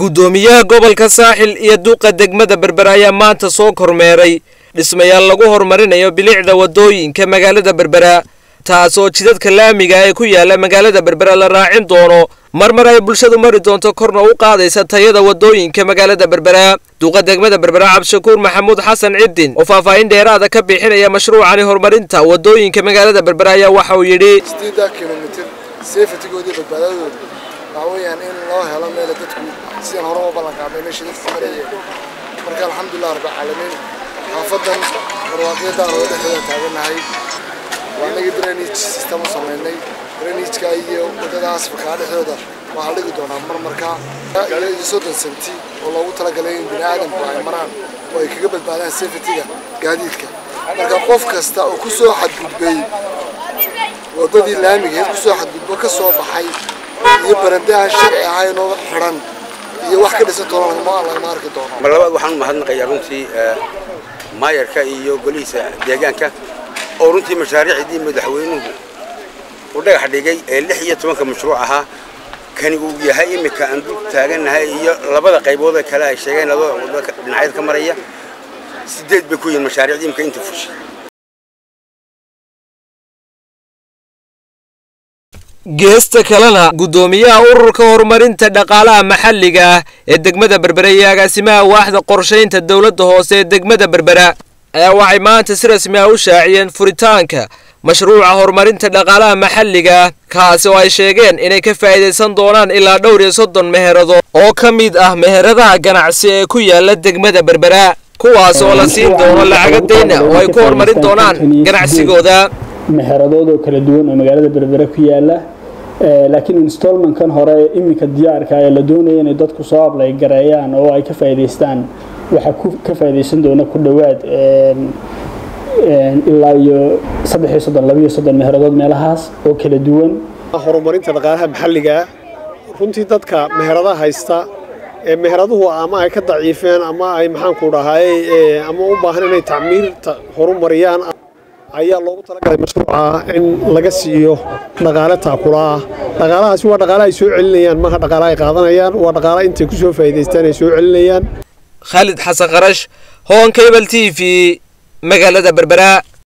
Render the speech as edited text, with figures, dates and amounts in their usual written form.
gudoomiyaha gobolka saaxil iyo duqa degmada Berbera ayaa maanta soo kormeeray dhismayaal lagu horumarinayo bilicda wadooyinka magaalada Berbera taasoo jidadka laamiga ay ku yaala magaalada Berbera la raacin doono marmar ay bulshadu mari doonto korna u qaadaysa tayada wadooyinka magaalada Berbera duqa degmada Berbera Cabdishakuur Maxamuud Xasan Ciidin oo faahfaahin dheeraad ah ka bixinaya mashruucan horumarinta wadooyinka magaalada Berbera ayaa waxa uu yiri 6 kiiloomitir safety-gooda badbaadadooda waxaan in loo helo meel dadku si hore u balan qaabay meesha sameeyay marka alxamdulillah rabbil caalamiin xaafadan barwaaqada oo dhexdeeda taaganahay waana drainage system sameeynay drainage-ka iyo wadadaas ka dhexdeeda waxa lagu doonaa marka iyo soddon senti oo loogu talagalay in bini'aadamku ay maraan oo ay kaga badbaadaan safety-ga gaadiidka marka qof kasta oo ku soo xadgudbay wadadii laamiga ku soo xadgudbo ka soo baxay iyo barandaha sharci ahayn oo xiran iyo wax ka dhisan doona ma la arki doono marlabaad waxaan mahadnaqayaa runtii maayarka iyo goliisa deegaanka oo runtii mashaariicdii madaxweynuhu u dhagax dhigay 16 mashruuc ahaa kan uu yahay imika aan dul taaganahay iyo labada qaybood ee kala ay sheegeen dhinacyada ka maraya 8 bay ku yihiin mashaariicdii imika inta fushay geesta kalena gudoomiyaha ururka horumarinta dhaqaalaha maxalliga ah ee degmada Berbera iyo agaasimaha waaxda qorsheynta dawladda hoose ee degmada Berbera ayaa waxay maanta si rasmi ah u shaaciyeen furitaanka mashruuca horumarinta dhaqaalaha maxalliga kaasi oo ay sheegeen inay ka faa'iideysan doonaan ilaa dhowr iyo 30 meherado oo ka mid ah meheradaha ganacsi ee ku yaala degmada Berbera kuwaas oo la siin doono lacag deyn oo ay ku horumarin doonaan ganacsigooda meheradooda kala duwan oo magaalada Berbera ku yaala laakiin installment kan hore imika diyaarka ay la doonayeen in dadku soo ablay gareeyaan oo ay ka faa'iideystaan waxa ka faa'iideysan doona ku dhawaad ilaa iyo 332 meheradood meelahaas oo kala duwan horumarinta dhaqaalaha maxalliga runtii dadka meheradaha haysta meheraduhu ama ay ka daciifeen ama ay maxaan ku dhahay ama u baahan inay tacmiir horumariyaan ayaa loogu talagalay mashruuca in laga siiyo dhaqaale taakula dhaqaalahaasi waa dhaqaale ay soo celinayaan ma dhaqaale ay qaadanayaan waa dhaqaale intay ku soo faa'iideystaan ay soo celinayaan Khalid Xasan Qarash Hoon Cable TV magaalada Berbera